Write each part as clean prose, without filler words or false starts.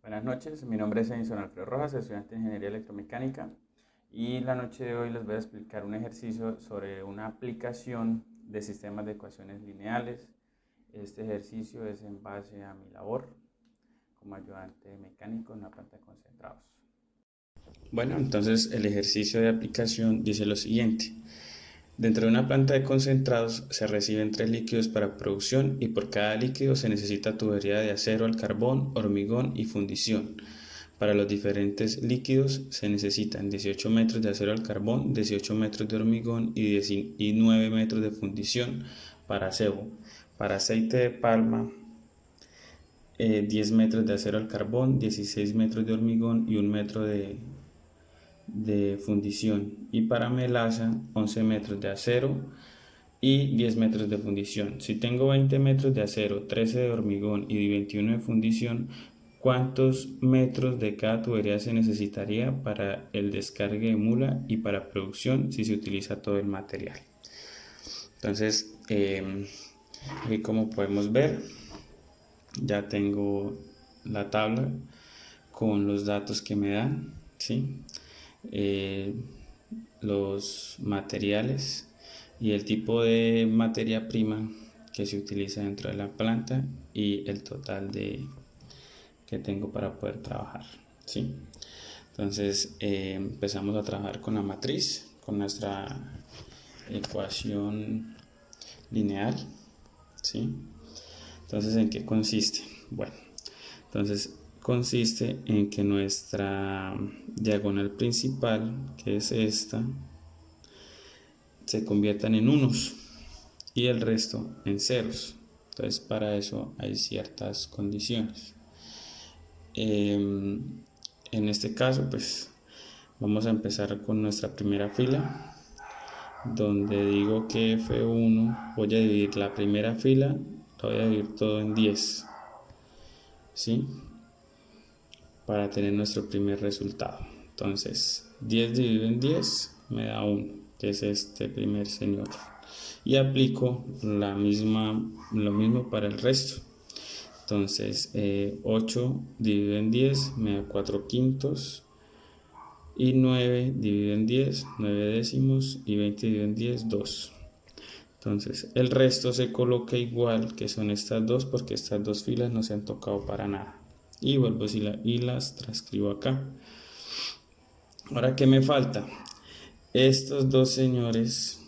Buenas noches, mi nombre es Edison Alfredo Rojas, estudiante de Ingeniería Electromecánica y la noche de hoy les voy a explicar un ejercicio sobre una aplicación de sistemas de ecuaciones lineales. Este ejercicio es en base a mi labor como ayudante mecánico en una planta de concentrados. Bueno, entonces el ejercicio de aplicación dice lo siguiente. Dentro de una planta de concentrados se reciben 3 líquidos para producción y por cada líquido se necesita tubería de acero al carbón, hormigón y fundición. Para los diferentes líquidos se necesitan 18 metros de acero al carbón, 18 metros de hormigón y 9 metros de fundición para cebo. Para aceite de palma, 10 metros de acero al carbón, 16 metros de hormigón y 1 metro de fundición. Y para melaza, 11 metros de acero y 10 metros de fundición. Si tengo 20 metros de acero, 13 de hormigón y 21 de fundición, ¿cuántos metros de cada tubería se necesitaría para el descargue de mula y para producción si se utiliza todo el material? Entonces, aquí como podemos ver, ya tengo la tabla con los datos que me dan, ¿sí? Eh, los materiales y el tipo de materia prima que se utiliza dentro de la planta y el total que tengo para poder trabajar, ¿sí? Entonces empezamos a trabajar con la matriz, con nuestra ecuación lineal, ¿sí? Entonces, ¿en qué consiste? Bueno, entonces consiste en que nuestra diagonal principal, que es esta, se conviertan en unos y el resto en ceros. Entonces para eso hay ciertas condiciones. En este caso pues vamos a empezar con nuestra primera fila, donde digo que F1 voy a dividir la primera fila, lo voy a dividir todo en 10, ¿sí? Para tener nuestro primer resultado. Entonces 10 dividido en 10 me da 1, que es este primer señor, y aplico lo mismo para el resto. Entonces 8 dividido en 10 me da 4 quintos, y 9 dividido en 10 9 décimos, y 20 dividido en 10 2. Entonces el resto se coloca igual, que son estas dos, porque estas dos filas no se han tocado para nada, y vuelvo y las transcribo acá. Ahora, ¿qué me falta? Estos dos señores,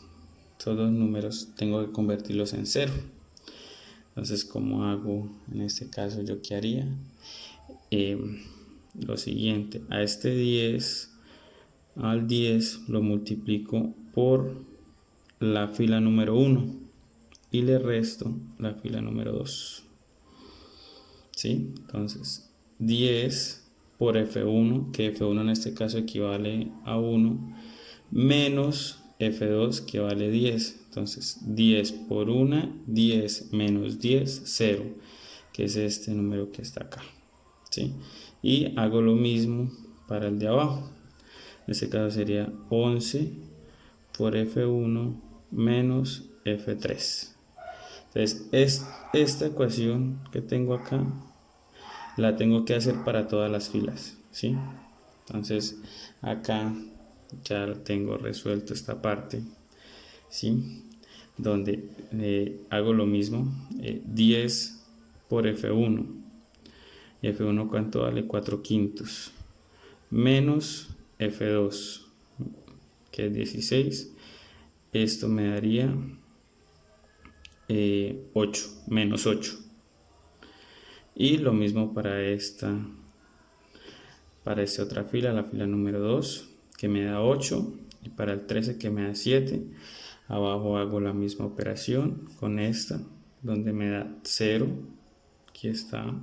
estos dos números, tengo que convertirlos en cero. Entonces, ¿cómo hago en este caso? ¿Yo qué haría? Lo siguiente, a este 10, al 10 lo multiplico por la fila número 1 y le resto la fila número 2. ¿Sí? Entonces, 10 por F1, que F1 en este caso equivale a 1, menos F2 que vale 10. Entonces 10 por 1, 10 menos 10, 0, que es este número que está acá, ¿sí? Y hago lo mismo para el de abajo. En este caso sería 11 por F1 menos F3. Entonces esta ecuación que tengo acá la tengo que hacer para todas las filas, ¿sí? Entonces acá ya tengo resuelto esta parte, ¿sí? Donde hago lo mismo, 10 por F1, y F1 ¿cuánto vale? 4 quintos, menos F2, que es 16, esto me daría 8, menos 8, y lo mismo para esta otra fila, la fila número 2, que me da 8, y para el 13 que me da 7. Abajo hago la misma operación con esta, donde me da 0, aquí está,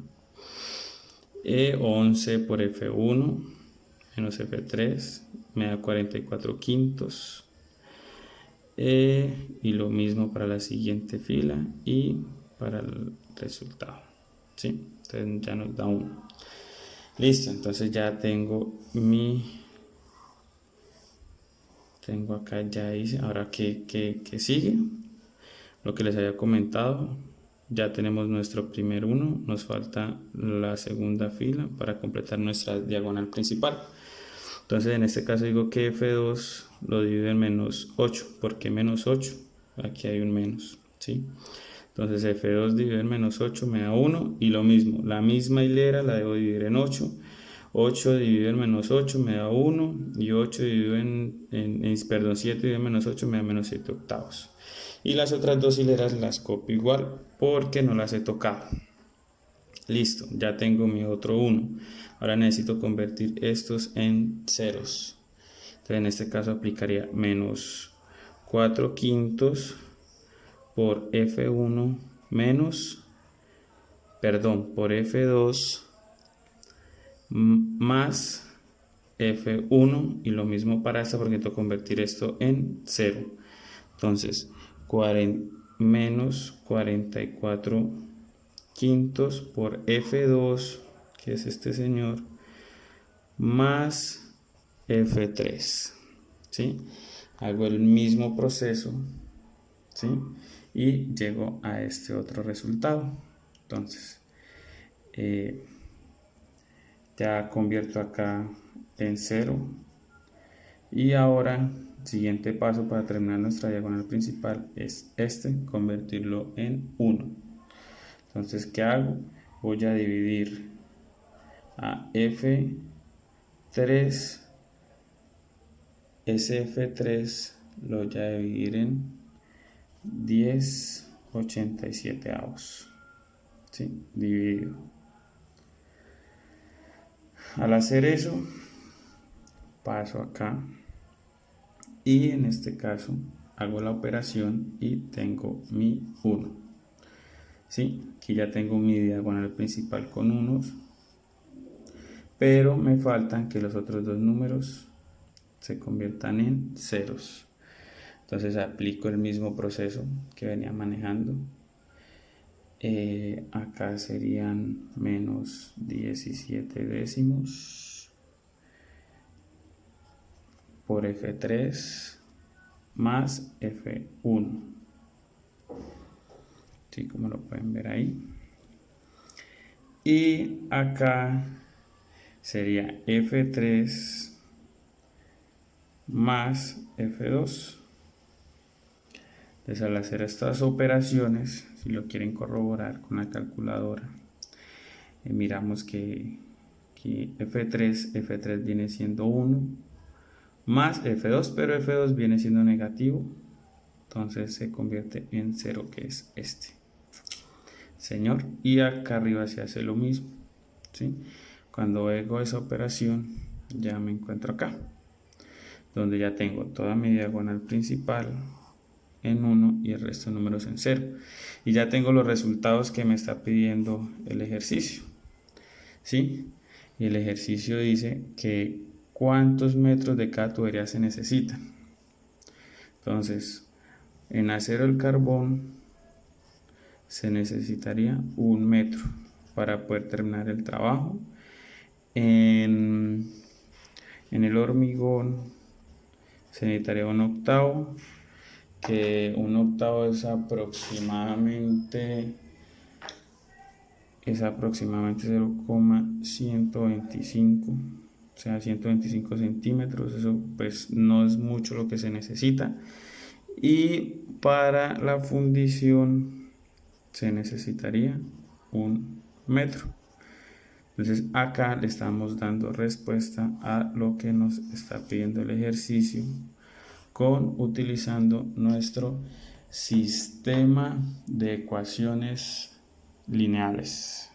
11 por F1 menos F3 me da 44 quintos, y lo mismo para la siguiente fila y para el resultado, ¿sí? Entonces ya nos da 1. Listo, entonces ya tengo acá, ya hice. Ahora, ¿qué sigue? Lo que les había comentado, ya tenemos nuestro primer 1, nos falta la segunda fila para completar nuestra diagonal principal. Entonces en este caso digo que F2 lo divido en menos 8, ¿por qué menos 8? Aquí hay un menos, ¿sí? Entonces F2 dividido en menos 8 me da 1 y lo mismo, la misma hilera la debo dividir en 8. 8 dividido en menos 8 me da 1 y 8 dividido perdón, 7 dividido en menos 8 me da menos 7 octavos. Y las otras dos hileras las copio igual porque no las he tocado. Listo, ya tengo mi otro 1. Ahora necesito convertir estos en ceros. Entonces en este caso aplicaría menos 4 quintos por F1 por F2 más F1 y lo mismo para esta porque tengo que convertir esto en 0. Entonces menos 44 quintos por F2, que es este señor, más F3, ¿sí? Hago el mismo proceso, ¿sí? Y llego a este otro resultado. Entonces ya convierto acá en 0 y ahora siguiente paso para terminar nuestra diagonal principal es convertirlo en 1. Entonces, ¿qué hago? Voy a dividir a F3, ese F3 lo voy a dividir en 10/87, ¿sí? Dividido. Al hacer eso, paso acá y en este caso hago la operación y tengo mi 1. ¿Sí? Aquí ya tengo mi diagonal principal con unos, pero me faltan que los otros dos números se conviertan en ceros. Entonces aplico el mismo proceso que venía manejando. Acá serían menos 17 décimos por F3 más F1. ¿Sí? Como lo pueden ver ahí. Y acá sería F3 más F2. Entonces al hacer estas operaciones, si lo quieren corroborar con la calculadora, miramos que F3 viene siendo 1 más F2, pero F2 viene siendo negativo, entonces se convierte en 0, que es este señor, y acá arriba se hace lo mismo, ¿sí? Cuando hago esa operación ya me encuentro acá, donde ya tengo toda mi diagonal principal en 1 y el resto de números en 0, y ya tengo los resultados que me está pidiendo el ejercicio, ¿sí? Y el ejercicio dice que cuántos metros de cada tubería se necesitan. Entonces, en acero el carbón se necesitaría 1 metro para poder terminar el trabajo. En el hormigón se necesitaría 1/8, que 1/8 es aproximadamente 0,125, o sea, 125 centímetros. Eso pues no es mucho lo que se necesita. Y para la fundición se necesitaría 1 metro. Entonces acá le estamos dando respuesta a lo que nos está pidiendo el ejercicio utilizando nuestro sistema de ecuaciones lineales.